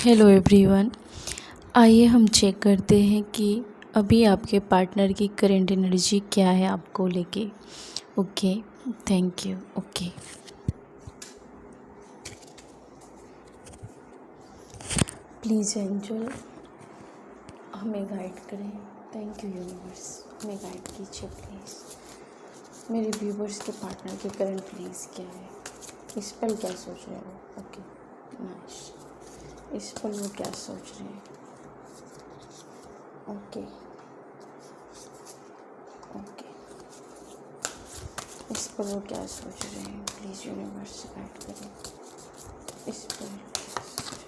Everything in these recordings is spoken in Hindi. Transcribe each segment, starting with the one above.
Hello everyone. आइए हम चेक करते हैं कि अभी आपके पार्टनर की करंट एनर्जी क्या है आपको लेके। Okay, thank you. Okay, please angel हमें गाइड करें। थैंक यू यूनिवर्स, हमें गाइड कीजिए प्लीज़। मेरे व्यूवर्स के पार्टनर की करंट फीलिंग्स क्या है, इस पल क्या सोच रहे हो। ओके नाइस, इस पल वो क्या सोच रहे हैं। ओके ओके, इस पर वो क्या सोच रहे हैं, प्लीज़ यूनिवर्स गाइड करें। इस पर वो क्या सोच रहे हैं।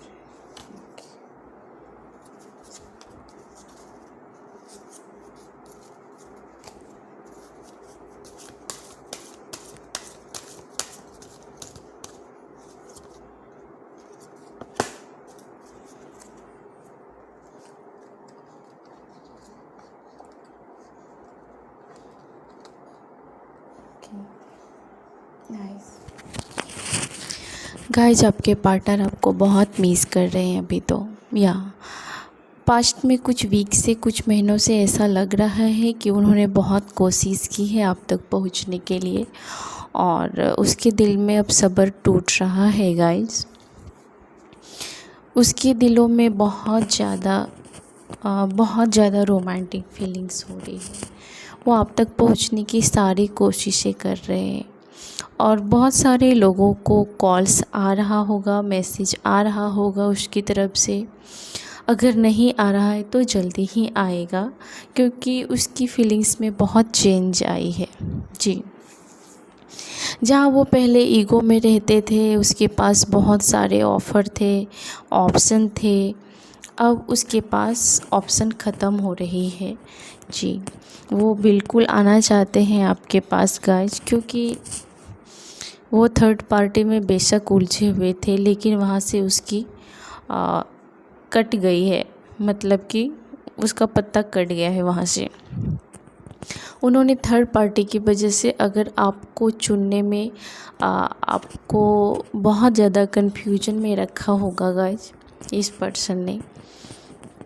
ओके नाइस गाइज, आपके पार्टनर आपको बहुत मिस कर रहे हैं अभी तो, या पास्ट में कुछ वीक से कुछ महीनों से ऐसा लग रहा है कि उन्होंने बहुत कोशिश की है आप तक पहुंचने के लिए, और उसके दिल में अब सब्र टूट रहा है गाइज। उसके दिलों में बहुत ज़्यादा रोमांटिक फीलिंग्स हो रही है। वो आप तक पहुंचने की सारी कोशिशें कर रहे हैं, और बहुत सारे लोगों को कॉल्स आ रहा होगा, मैसेज आ रहा होगा उसकी तरफ से। अगर नहीं आ रहा है तो जल्दी ही आएगा, क्योंकि उसकी फीलिंग्स में बहुत चेंज आई है जी। जहाँ वो पहले ईगो में रहते थे, उसके पास बहुत सारे ऑफ़र थे, ऑप्शन थे, अब उसके पास ऑप्शन ख़त्म हो रही है जी। वो बिल्कुल आना चाहते हैं आपके पास गाइज, क्योंकि वो थर्ड पार्टी में बेशक उलझे हुए थे, लेकिन वहाँ से उसकी कट गई है, मतलब कि उसका पत्ता कट गया है वहाँ से। उन्होंने थर्ड पार्टी की वजह से अगर आपको चुनने में आपको बहुत ज़्यादा कन्फ्यूजन में रखा होगा गाइज इस पर्सन ने,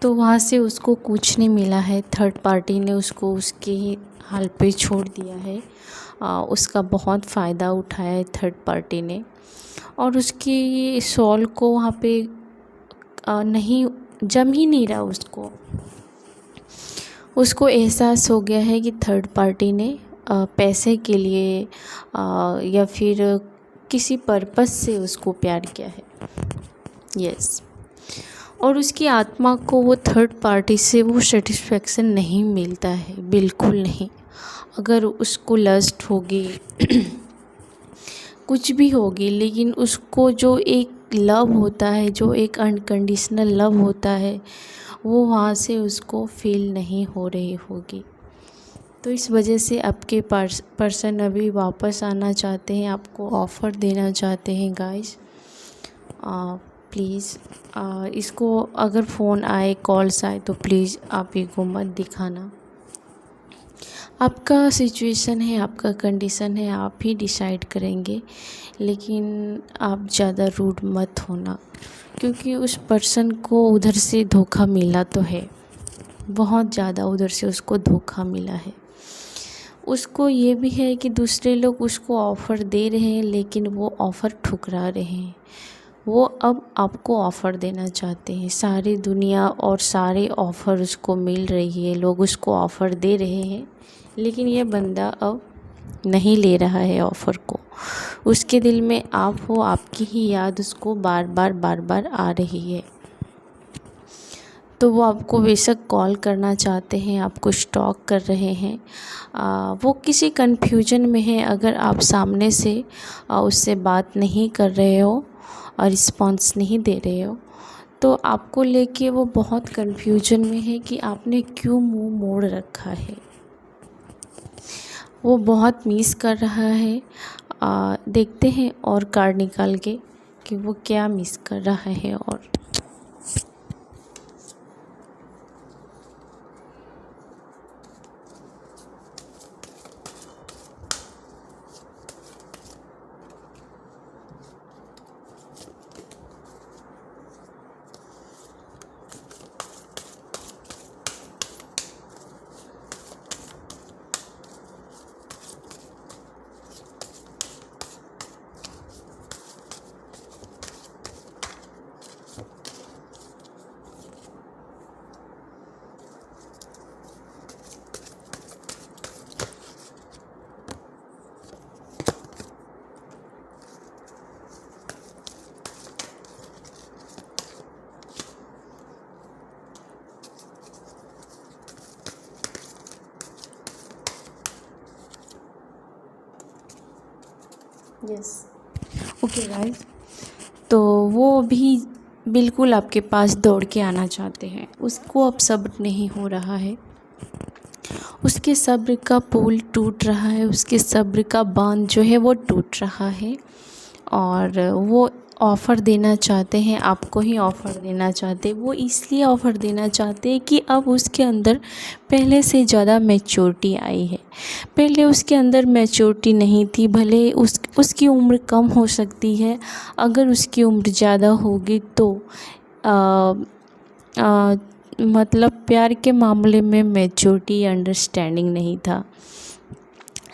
तो वहाँ से उसको कुछ नहीं मिला है। थर्ड पार्टी ने उसको उसके ही हाल पे छोड़ दिया है। उसका बहुत फ़ायदा उठाया है थर्ड पार्टी ने, और उसकी सोल को वहाँ पे नहीं जम ही नहीं रहा। उसको एहसास हो गया है कि थर्ड पार्टी ने पैसे के लिए या फिर किसी पर्पस से उसको प्यार किया है। यस, और उसकी आत्मा को वो थर्ड पार्टी से वो सेटिस्फेक्शन नहीं मिलता है, बिल्कुल नहीं। अगर उसको लस्ट होगी कुछ भी होगी, लेकिन उसको जो एक लव होता है, जो एक अनकंडीशनल लव होता है, वो वहाँ से उसको फील नहीं हो रही होगी। तो इस वजह से आपके पर्सन अभी वापस आना चाहते हैं, आपको ऑफ़र देना चाहते हैं गाइस। प्लीज़ इसको अगर फ़ोन आए, कॉल्स आए, तो प्लीज़ आप ये को मत दिखाना। आपका सिचुएशन है, आपका कंडीशन है, आप ही डिसाइड करेंगे, लेकिन आप ज़्यादा रूड मत होना, क्योंकि उस पर्सन को उधर से धोखा मिला तो है, बहुत ज़्यादा उधर से उसको धोखा मिला है। उसको ये भी है कि दूसरे लोग उसको ऑफ़र दे रहे हैं, लेकिन वो ऑफ़र ठुकरा रहे हैं। वो अब आपको ऑफ़र देना चाहते हैं। सारी दुनिया और सारे ऑफ़र उसको मिल रही है, लोग उसको ऑफ़र दे रहे हैं, लेकिन ये बंदा अब नहीं ले रहा है ऑफ़र को। उसके दिल में आप हो, आपकी ही याद उसको बार बार आ रही है। तो वो आपको बेशक कॉल करना चाहते हैं, आपको स्टॉक कर रहे हैं। वो किसी कन्फ्यूजन में है। अगर आप सामने से उससे बात नहीं कर रहे हो और रिस्पॉन्स नहीं दे रहे हो, तो आपको लेके वो बहुत कन्फ्यूजन में है कि आपने क्यों मुंह मोड़ रखा है। वो बहुत मिस कर रहा है। देखते हैं और कार्ड निकाल के कि वो क्या मिस कर रहा है। और यस। ओके गाइस, तो वो भी बिल्कुल आपके पास दौड़ के आना चाहते हैं, उसको अब सब्र नहीं हो रहा है, उसके सब्र का पुल टूट रहा है, उसके सब्र का बांध जो है वो टूट रहा है। और वो ऑफ़र देना चाहते हैं, आपको ही ऑफ़र देना चाहते हैं। वो इसलिए ऑफ़र देना चाहते हैं कि अब उसके अंदर पहले से ज़्यादा मैच्योरिटी आई है। पहले उसके अंदर मैच्योरिटी नहीं थी, भले उसकी उम्र कम हो सकती है, अगर उसकी उम्र ज़्यादा होगी तो आ, आ, मतलब प्यार के मामले में मैच्योरिटी अंडरस्टैंडिंग नहीं था।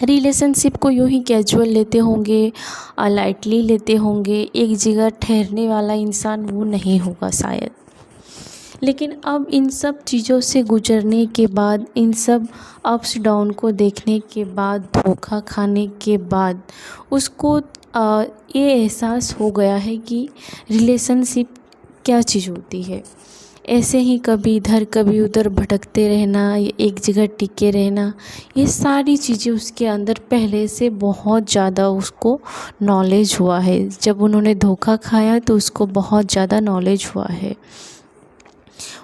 रिलेशनशिप को यूँ ही कैजुअल लेते होंगे, लाइटली लेते होंगे, एक जगह ठहरने वाला इंसान वो नहीं होगा शायद। लेकिन अब इन सब चीज़ों से गुजरने के बाद, इन सब अप्स डाउन को देखने के बाद, धोखा खाने के बाद उसको ये एहसास हो गया है कि रिलेशनशिप क्या चीज़ होती है। ऐसे ही कभी इधर कभी उधर भटकते रहना, एक जगह टिके रहना, ये सारी चीज़ें उसके अंदर पहले से बहुत ज़्यादा उसको नॉलेज हुआ है। जब उन्होंने धोखा खाया तो उसको बहुत ज़्यादा नॉलेज हुआ है।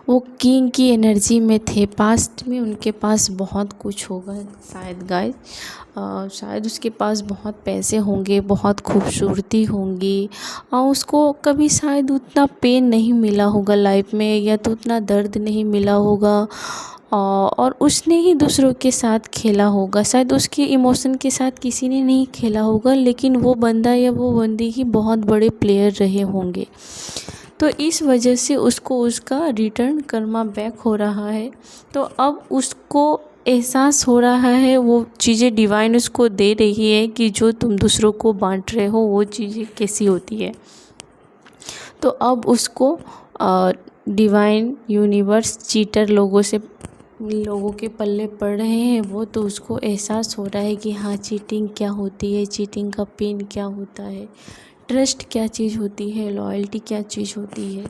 वो किंग की एनर्जी में थे, पास्ट में उनके पास बहुत कुछ होगा शायद गाइस, शायद उसके पास बहुत पैसे होंगे, बहुत खूबसूरती होंगी, और उसको कभी शायद उतना पेन नहीं मिला होगा लाइफ में, या तो उतना दर्द नहीं मिला होगा, और उसने ही दूसरों के साथ खेला होगा। शायद उसके इमोशन के साथ किसी ने नहीं खेला होगा, लेकिन वो बंदा या वो बंदी ही बहुत बड़े प्लेयर रहे होंगे। तो इस वजह से उसको उसका रिटर्न कर्मा बैक हो रहा है। तो अब उसको एहसास हो रहा है, वो चीज़ें डिवाइन उसको दे रही है कि जो तुम दूसरों को बांट रहे हो वो चीज़ें कैसी होती है। तो अब उसको डिवाइन यूनिवर्स चीटर लोगों के पल्ले पड़ रहे हैं वो, तो उसको एहसास हो रहा है कि हाँ, चीटिंग क्या होती है, चीटिंग का पेन क्या होता है, ट्रस्ट क्या चीज़ होती है, लॉयल्टी क्या चीज़ होती है।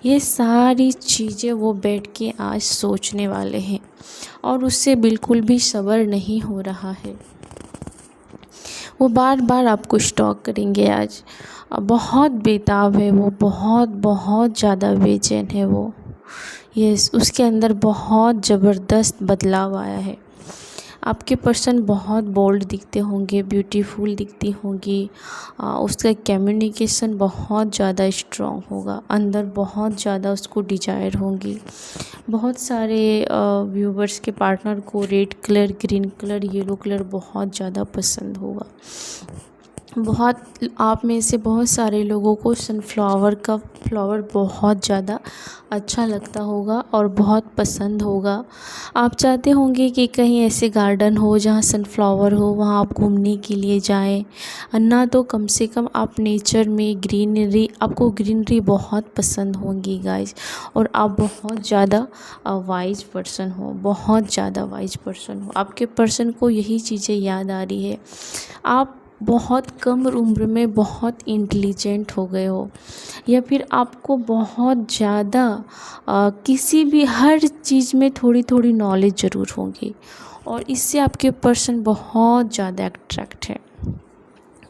ये सारी चीज़ें वो बैठ के आज सोचने वाले हैं, और उससे बिल्कुल भी सब्र नहीं हो रहा है। वो बार बार आपको स्टॉक करेंगे आज। बहुत बेताब है वो, बहुत बहुत ज़्यादा बेचैन है वो। यस, उसके अंदर बहुत ज़बरदस्त बदलाव आया है। आपके पर्सन बहुत बोल्ड दिखते होंगे, ब्यूटीफुल दिखती होंगी, उसका कम्युनिकेशन बहुत ज़्यादा स्ट्रॉन्ग होगा, अंदर बहुत ज़्यादा उसको डिजायर होंगी। बहुत सारे व्यूवर्स के पार्टनर को red colour, green colour, yellow colour बहुत ज़्यादा पसंद होगा। आप में से बहुत सारे लोगों को सनफ्लावर का फ्लावर बहुत ज़्यादा अच्छा लगता होगा और बहुत पसंद होगा। आप चाहते होंगे कि कहीं ऐसे गार्डन हो जहाँ सनफ्लावर हो, वहाँ आप घूमने के लिए जाएं, ना तो कम से कम आप नेचर में आपको ग्रीनरी बहुत पसंद होंगी गाइस। और आप बहुत ज़्यादा वाइज पर्सन हो, बहुत ज़्यादा वाइज पर्सन हो। आपके पर्सन को यही चीज़ें याद आ रही है। आप बहुत कम उम्र में बहुत इंटेलिजेंट हो गए हो, या फिर आपको बहुत ज़्यादा किसी भी हर चीज़ में थोड़ी थोड़ी नॉलेज ज़रूर होगी, और इससे आपके पर्सन बहुत ज़्यादा अट्रैक्ट है,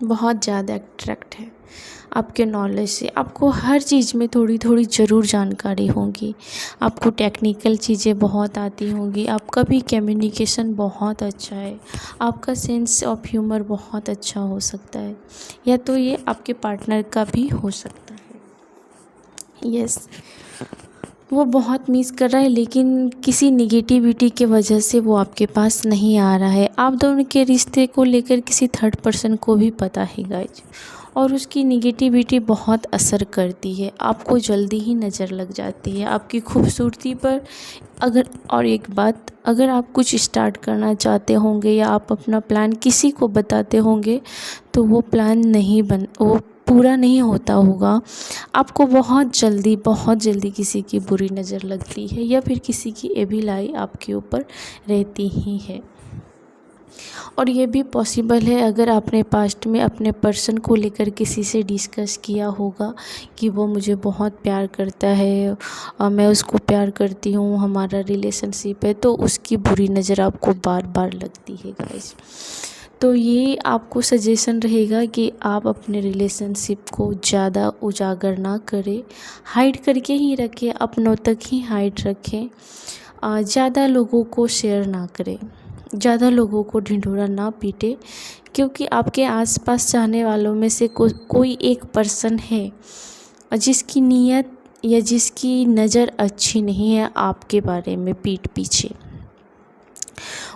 बहुत ज़्यादा अट्रैक्ट है आपके नॉलेज से। आपको हर चीज़ में थोड़ी थोड़ी ज़रूर जानकारी होगी, आपको टेक्निकल चीज़ें बहुत आती होंगी, आपका भी कम्युनिकेशन बहुत अच्छा है, आपका सेंस ऑफ ह्यूमर बहुत अच्छा हो सकता है, या तो ये आपके पार्टनर का भी हो सकता है। यस, वो बहुत मिस कर रहा है, लेकिन किसी निगेटिविटी के वजह से वो आपके पास नहीं आ रहा है। आप दोनों के रिश्ते को लेकर किसी थर्ड पर्सन को भी पता है गाइज, और उसकी निगेटिविटी बहुत असर करती है, आपको जल्दी ही नज़र लग जाती है आपकी खूबसूरती पर। और एक बात, अगर आप कुछ स्टार्ट करना चाहते होंगे या आप अपना प्लान किसी को बताते होंगे, तो वो प्लान वो पूरा नहीं होता होगा। आपको बहुत जल्दी किसी की बुरी नज़र लगती है, या फिर किसी की एविल आई आपके ऊपर रहती ही है। और ये भी पॉसिबल है अगर आपने पास्ट में अपने पर्सन को लेकर किसी से डिस्कस किया होगा कि वो मुझे बहुत प्यार करता है और मैं उसको प्यार करती हूँ, हमारा रिलेशनशिप है, तो उसकी बुरी नज़र आपको बार बार लगती है गाइस। तो ये आपको सजेशन रहेगा कि आप अपने रिलेशनशिप को ज़्यादा उजागर ना करें, हाइड करके ही रखें, अपनों तक ही हाइड रखें। ज़्यादा लोगों को शेयर ना करें, ज़्यादा लोगों को ढिंढोरा ना पीटे, क्योंकि आपके आसपास चाहने वालों में से कोई एक पर्सन है जिसकी नीयत या जिसकी नज़र अच्छी नहीं है आपके बारे में पीठ पीछे।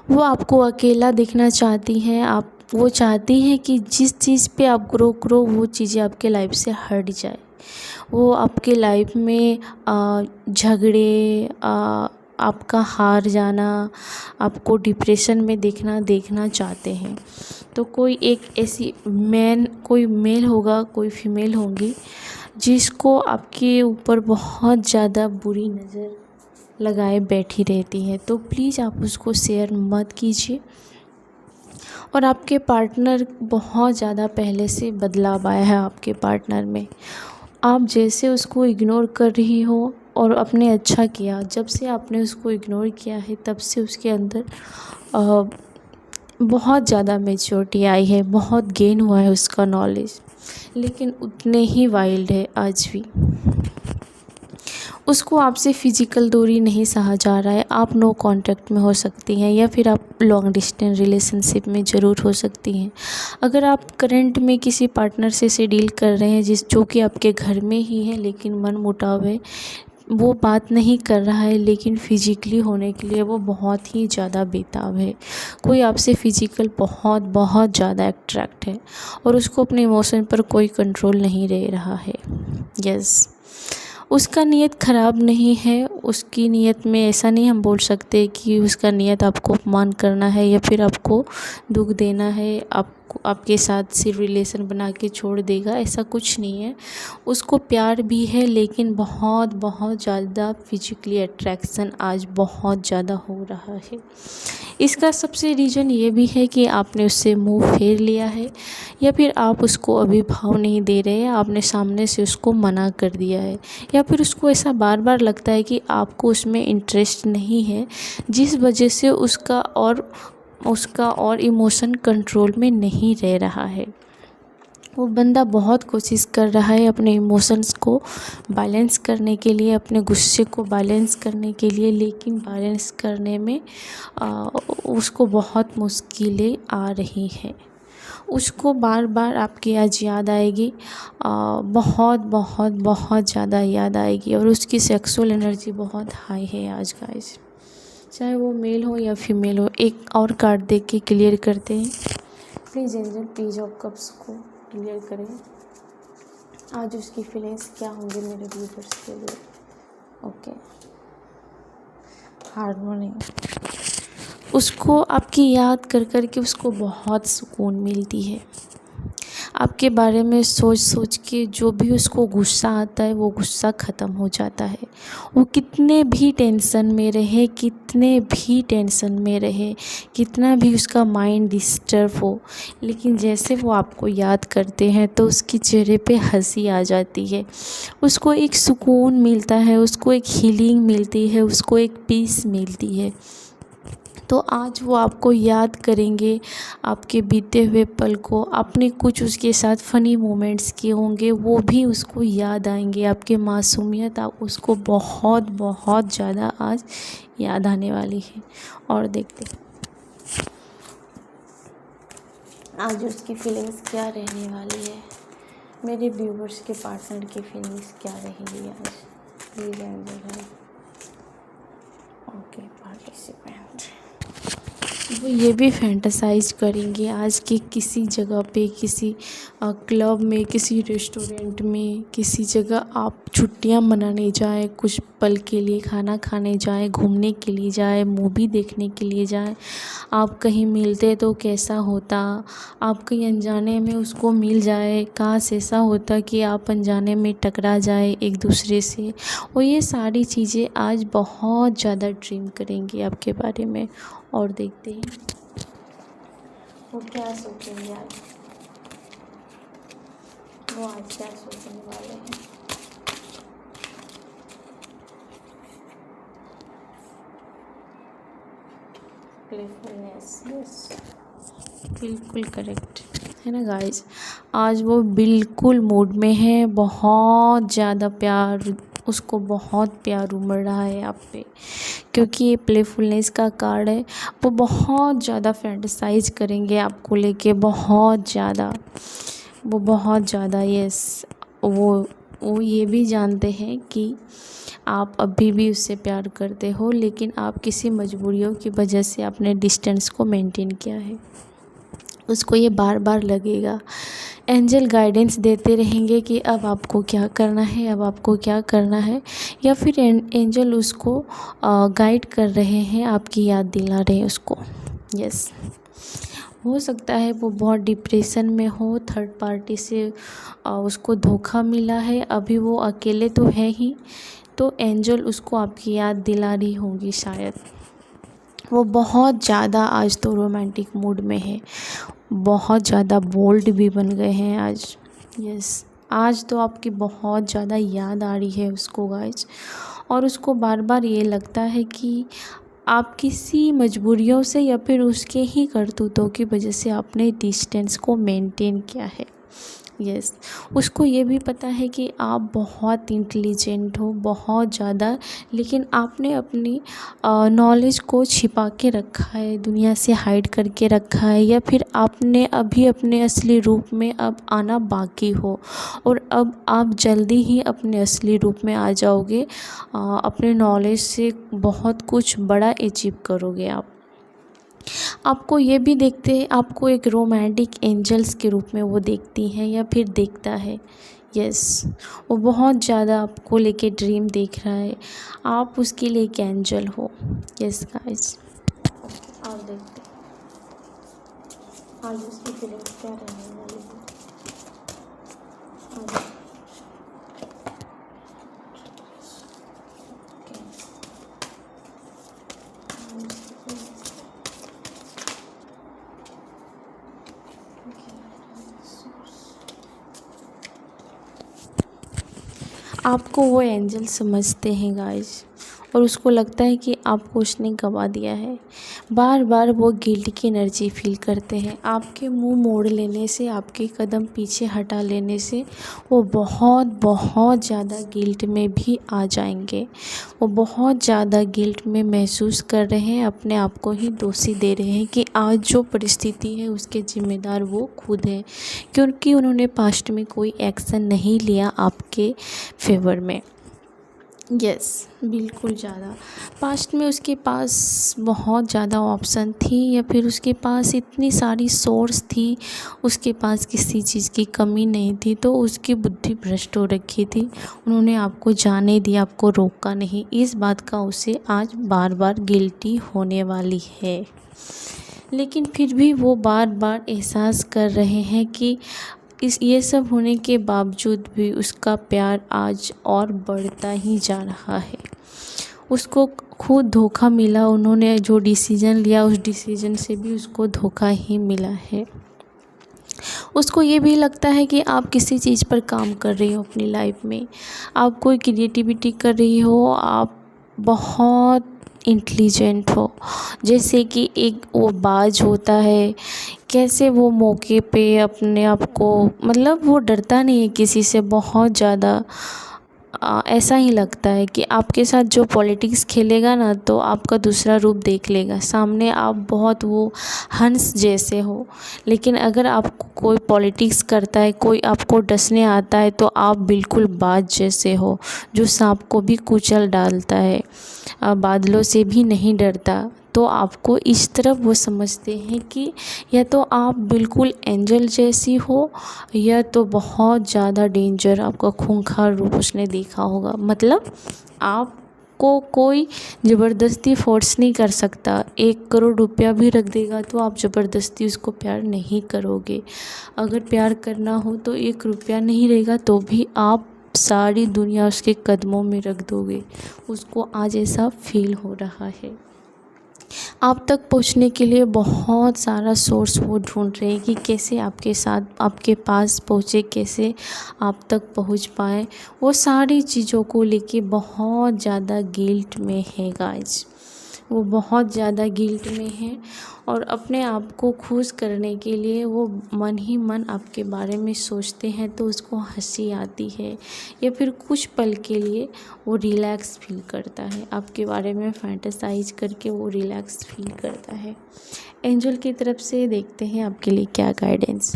वो आपको अकेला देखना चाहती हैं, वो चाहती हैं कि जिस चीज़ पे आप ग्रो करो वो चीज़ें आपके लाइफ से हट जाए। वो आपके लाइफ में झगड़े, आपका हार जाना, आपको डिप्रेशन में देखना चाहते हैं। तो कोई एक ऐसी कोई मेल होगा, कोई फीमेल होगी जिसको आपके ऊपर बहुत ज़्यादा बुरी नज़र लगाए बैठी रहती है। तो प्लीज़ आप उसको शेयर मत कीजिए। और आपके पार्टनर बहुत ज़्यादा पहले से बदलाव आया है आपके पार्टनर में। आप जैसे उसको इग्नोर कर रही हो और आपने अच्छा किया, जब से आपने उसको इग्नोर किया है तब से उसके अंदर बहुत ज़्यादा मैच्योरिटी आई है, बहुत गेन हुआ है उसका नॉलेज, लेकिन उतने ही वाइल्ड है आज भी। उसको आपसे फ़िज़िकल दूरी नहीं सहा जा रहा है। आप नो कांटेक्ट में हो सकती हैं या फिर आप लॉन्ग डिस्टेंस रिलेशनशिप में ज़रूर हो सकती हैं। अगर आप करंट में किसी पार्टनर से डील कर रहे हैं जो कि आपके घर में ही है, लेकिन मन मुटाव है, वो बात नहीं कर रहा है, लेकिन फ़िज़िकली होने के लिए वो बहुत ही ज़्यादा बेताब है। कोई आपसे फ़िज़िकल बहुत ज़्यादा अट्रैक्ट है और उसको अपने इमोशन पर कोई कंट्रोल नहीं रह रहा है। यस, उसका नीयत ख़राब नहीं है। उसकी नीयत में ऐसा नहीं हम बोल सकते कि उसका नीयत आपको अपमान करना है या फिर आपको दुख देना है, आपके साथ सिर्फ रिलेशन बना के छोड़ देगा, ऐसा कुछ नहीं है। उसको प्यार भी है, लेकिन बहुत ज़्यादा फिजिकली अट्रैक्शन आज बहुत ज़्यादा हो रहा है। इसका सबसे रीज़न ये भी है कि आपने उससे मुंह फेर लिया है या फिर आप उसको अभी भाव नहीं दे रहे हैं, आपने सामने से उसको मना कर दिया है, या फिर उसको ऐसा बार बार लगता है कि आपको उसमें इंटरेस्ट नहीं है, जिस वजह से उसका और इमोशन कंट्रोल में नहीं रह रहा है। वो बंदा बहुत कोशिश कर रहा है अपने इमोशंस को बैलेंस करने के लिए, अपने गुस्से को बैलेंस करने के लिए, लेकिन बैलेंस करने में उसको बहुत मुश्किलें आ रही हैं। उसको बार बार आपकी आज याद आएगी, बहुत ज़्यादा याद आएगी, और उसकी सेक्सुअल एनर्जी बहुत हाई है आज गाइस, चाहे वो मेल हो या फीमेल हो। एक और कार्ड देख के क्लियर करते हैं। Please angel page of cups को क्लियर करें। आज उसकी फीलिंग्स क्या होंगे मेरे व्यूअर्स के लिए। Okay, harmony. उसको आपकी याद कर कर के उसको बहुत सुकून मिलती है। आपके बारे में सोच के जो भी उसको गुस्सा आता है वो गुस्सा ख़त्म हो जाता है। वो कितने भी टेंशन में रहे, कितना भी उसका माइंड डिस्टर्ब हो, लेकिन जैसे वो आपको याद करते हैं तो उसके चेहरे पे हंसी आ जाती है। उसको एक सुकून मिलता है, उसको एक हीलिंग मिलती है, उसको एक पीस मिलती है। तो आज वो आपको याद करेंगे, आपके बीते हुए पल को, आपने कुछ उसके साथ फ़नी मोमेंट्स किए होंगे वो भी उसको याद आएंगे। आपकी मासूमियत आप उसको बहुत ज़्यादा आज याद आने वाली है। और देखते आज उसकी फीलिंग्स क्या रहने वाली है, मेरे व्यूवर्स के पार्टनर की फीलिंग्स क्या रहेगी आज। प्लीज़ एंजल है। ओके, पार्टिसिपेंट वो ये भी फैंटासाइज करेंगे आज कि किसी जगह पे, किसी क्लब में, किसी रेस्टोरेंट में, किसी जगह आप छुट्टियां मनाने जाएं, कुछ पल के लिए खाना खाने जाएं, घूमने के लिए जाएं, मूवी देखने के लिए जाएं। आप कहीं मिलते तो कैसा होता, आप कहीं अनजाने में उसको मिल जाए, काश ऐसा होता कि आप अनजाने में टकरा जाए एक दूसरे से। और ये सारी चीज़ें आज बहुत ज़्यादा ड्रीम करेंगी आपके बारे में। और देखते हैं वो क्या सोचेंगे आज, वो आज क्या सोचने वाले हैं। Playfulness, yes. बिल्कुल करेक्ट है ना गाइस। आज वो बिल्कुल मूड में है, बहुत ज़्यादा प्यार, उसको बहुत प्यार उमड़ रहा है आप पे, क्योंकि ये प्लेफुलनेस का कार्ड है। वो बहुत ज़्यादा फैंटेसाइज करेंगे आपको लेके, बहुत ज़्यादा, वो बहुत ज़्यादा। यस, वो ये भी जानते हैं कि आप अभी भी उससे प्यार करते हो, लेकिन आप किसी मजबूरियों की वजह से अपने डिस्टेंस को मेंटेन किया है। उसको ये बार बार लगेगा। एंजल गाइडेंस देते रहेंगे कि अब आपको क्या करना है, अब आपको क्या करना है, या फिर एंजल उसको गाइड कर रहे हैं, आपकी याद दिला रहे हैं उसको। यस, हो सकता है वो बहुत डिप्रेशन में हो, थर्ड पार्टी से उसको धोखा मिला है, अभी वो अकेले तो है ही, तो एंजल उसको आपकी याद दिला रही होंगी शायद। वो बहुत ज़्यादा आज तो रोमांटिक मूड में है, बहुत ज़्यादा बोल्ड भी बन गए हैं आज। यस, आज तो आपकी बहुत ज़्यादा याद आ रही है उसको गाइज, और उसको बार बार ये लगता है कि आप किसी मजबूरियों से या फिर उसके ही करतूतों की वजह से आपने डिस्टेंस को मेंटेन किया है। यस, उसको ये भी पता है कि आप बहुत इंटेलिजेंट हो, बहुत ज़्यादा, लेकिन आपने अपनी नॉलेज को छिपा के रखा है, दुनिया से हाइड करके रखा है, या फिर आपने अभी अपने असली रूप में अब आना बाकी हो, और अब आप जल्दी ही अपने असली रूप में आ जाओगे। अपने नॉलेज से बहुत कुछ बड़ा अचीव करोगे आप। आपको ये भी देखते हैं, आपको एक रोमांटिक एंजल्स के रूप में वो देखती हैं या फिर देखता है। यस, वो बहुत ज़्यादा आपको लेके ड्रीम देख रहा है, आप उसके लिए एक एंजल हो। यस गाइस, आप देखते हैं आज उसकी फीलिंग्स क्या रहने वाली है। आपको वो एंजल समझते हैं गाइस, और उसको लगता है कि आपको उसने गवा दिया है। बार बार वो गिल्ट की एनर्जी फील करते हैं, आपके मुंह मोड़ लेने से, आपके कदम पीछे हटा लेने से वो बहुत बहुत ज़्यादा गिल्ट में भी आ जाएंगे। वो बहुत ज़्यादा गिल्ट में महसूस कर रहे हैं, अपने आप को ही दोषी दे रहे हैं कि आज जो परिस्थिति है उसके ज़िम्मेदार वो खुद हैं, क्योंकि उन्होंने पास्ट में कोई एक्शन नहीं लिया आपके फेवर में। यस, बिल्कुल ज़्यादा पास्ट में उसके पास बहुत ज़्यादा ऑप्शन थी, या फिर उसके पास इतनी सारी सोर्स थी, उसके पास किसी चीज़ की कमी नहीं थी, तो उसकी बुद्धि भ्रष्ट हो रखी थी। उन्होंने आपको जाने दिया, आपको रोका नहीं। इस बात का उसे आज बार बार गिल्टी होने वाली है, लेकिन फिर भी वो बार बार एहसास कर रहे हैं कि ये सब होने के बावजूद भी उसका प्यार आज और बढ़ता ही जा रहा है। उसको खुद धोखा मिला, उन्होंने जो डिसीज़न लिया उस डिसीज़न से भी उसको धोखा ही मिला है। उसको ये भी लगता है कि आप किसी चीज़ पर काम कर रही हो अपनी लाइफ में, आप कोई क्रिएटिविटी कर रही हो, आप बहुत इंटेलिजेंट हो। जैसे कि एक वो बाज होता है, कैसे वो मौके पे अपने आप को, मतलब वो डरता नहीं है किसी से, बहुत ज़्यादा ऐसा ही लगता है कि आपके साथ जो पॉलिटिक्स खेलेगा ना, तो आपका दूसरा रूप देख लेगा। सामने आप बहुत वो हंस जैसे हो, लेकिन अगर आपको कोई पॉलिटिक्स करता है, कोई आपको डसने आता है, तो आप बिल्कुल बाज जैसे हो, जो सांप को भी कुचल डालता है, बादलों से भी नहीं डरता। तो आपको इस तरफ वो समझते हैं कि या तो आप बिल्कुल एंजल जैसी हो, या तो बहुत ज़्यादा डेंजर, आपका खूंखार रूप उसने देखा होगा। मतलब आपको कोई ज़बरदस्ती फोर्स नहीं कर सकता। 1 करोड़ रुपया भी रख देगा तो आप ज़बरदस्ती उसको प्यार नहीं करोगे। अगर प्यार करना हो तो 1 रुपया नहीं रहेगा तो भी आप सारी दुनिया उसके कदमों में रख दोगे। उसको आज ऐसा फील हो रहा है। आप तक पहुंचने के लिए बहुत सारा सोर्स वो ढूंढ रहे हैं कि कैसे आपके साथ, आपके पास पहुँचे, कैसे आप तक पहुंच पाए। वो सारी चीज़ों को लेके बहुत ज़्यादा गिल्ट में है गाइज, वो बहुत ज़्यादा गिल्ट में है और अपने आप को खुश करने के लिए वो मन ही मन आपके बारे में सोचते हैं तो उसको हंसी आती है या फिर कुछ पल के लिए वो रिलैक्स फील करता है, आपके बारे में फैंटेसाइज करके वो रिलैक्स फील करता है। एंजल की तरफ से देखते हैं आपके लिए क्या गाइडेंस।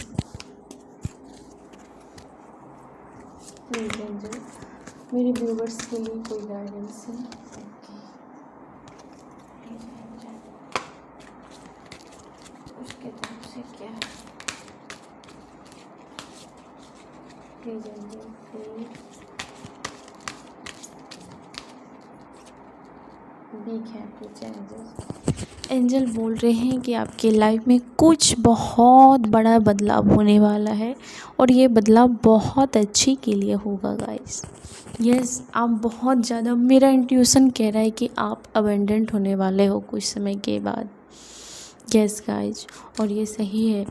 प्लीज़ एंजल मेरे व्यूवर्स के लिए कोई गाइडेंस है? उसके तरफ से क्या है? Please angel please big happy angel. Angel बोल रहे हैं कि आपके लाइफ में कुछ बहुत बड़ा बदलाव होने वाला है और ये बदलाव बहुत अच्छी के लिए होगा गाइस। यस आप बहुत ज़्यादा, मेरा इंट्यूशन कह रहा है कि आप अबेंडेंट होने वाले हो कुछ समय के बाद। यस गाइज, और ये सही है।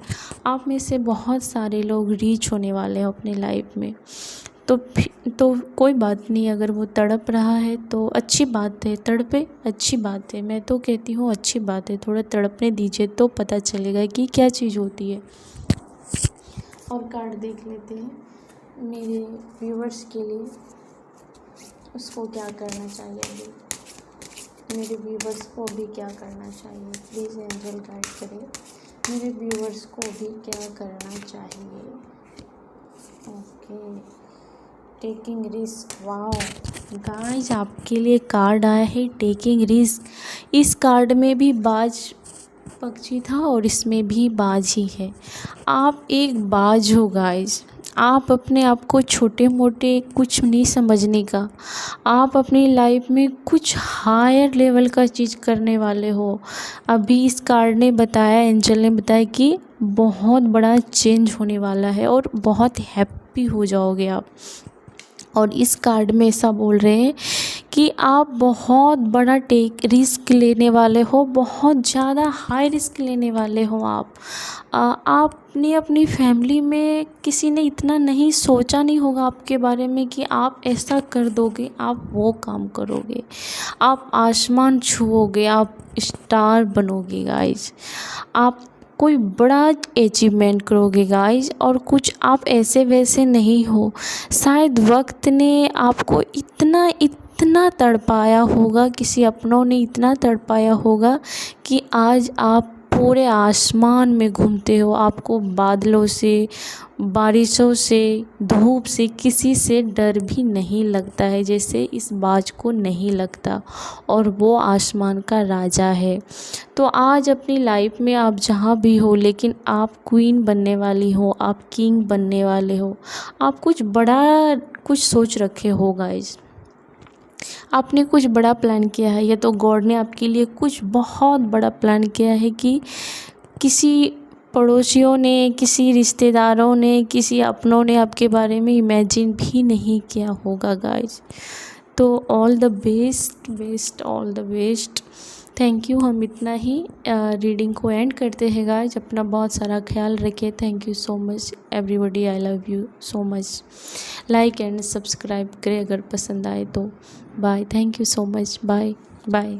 आप में से बहुत सारे लोग रीच होने वाले हो अपने लाइफ में। तो कोई बात नहीं, अगर वो तड़प रहा है तो अच्छी बात है, तड़पे अच्छी बात है। मैं तो कहती हूँ अच्छी बात है, थोड़ा तड़पने दीजिए तो पता चलेगा कि क्या चीज़ होती है। और कार्ड देख लेते हैं मेरे व्यूवर्स के लिए, उसको क्या करना चाहिए अभी, मेरे व्यूवर्स को भी क्या करना चाहिए। प्लीज़ एंजल गाइड करें मेरे व्यूवर्स को भी क्या करना चाहिए। Okay, taking risk. Wow guys, आपके लिए कार्ड आया है टेकिंग रिस्क। इस कार्ड में भी बाज पक्षी था और इसमें भी बाज ही है। आप एक बाज हो गाइस। आप अपने आप को छोटे मोटे कुछ नहीं समझने का, आप अपनी लाइफ में कुछ हायर लेवल का चीज़ करने वाले हो। अभी इस कार्ड ने बताया, एंजल ने बताया कि बहुत बड़ा चेंज होने वाला है और बहुत हैप्पी हो जाओगे आप। और इस कार्ड में ऐसा बोल रहे हैं कि आप बहुत बड़ा रिस्क लेने वाले हो, बहुत ज़्यादा हाई रिस्क लेने वाले हो आप। आपने अपनी फैमिली में किसी ने इतना नहीं सोचा नहीं होगा आपके बारे में कि आप ऐसा कर दोगे, आप वो काम करोगे, आप आसमान छुओगे, आप स्टार बनोगे गाइज, आप कोई बड़ा अचीवमेंट करोगे गाइज। और कुछ आप ऐसे वैसे नहीं हो, शायद वक्त ने आपको इतना तड़पाया होगा, किसी अपनों ने इतना तड़पाया होगा कि आज आप पूरे आसमान में घूमते हो। आपको बादलों से, बारिशों से, धूप से, किसी से डर भी नहीं लगता है जैसे इस बाज को नहीं लगता, और वो आसमान का राजा है। तो आज अपनी लाइफ में आप जहाँ भी हो, लेकिन आप क्वीन बनने वाली हो, आप किंग बनने वाले हो। आप कुछ बड़ा कुछ सोच रखे हो गाइज, आपने कुछ बड़ा प्लान किया है, या तो गॉड ने आपके लिए कुछ बहुत बड़ा प्लान किया है कि किसी पड़ोसियों ने, किसी रिश्तेदारों ने, किसी अपनों ने आपके बारे में इमेजिन भी नहीं किया होगा गाइज। तो all the best best, all the best. Thank you. हम इतना ही रीडिंग को एंड करते हैं गाइज। अपना बहुत सारा ख्याल रखिए। Thank you so much everybody, I love you so much. Like and subscribe करें अगर पसंद आए तो। Bye, thank you so much, bye bye.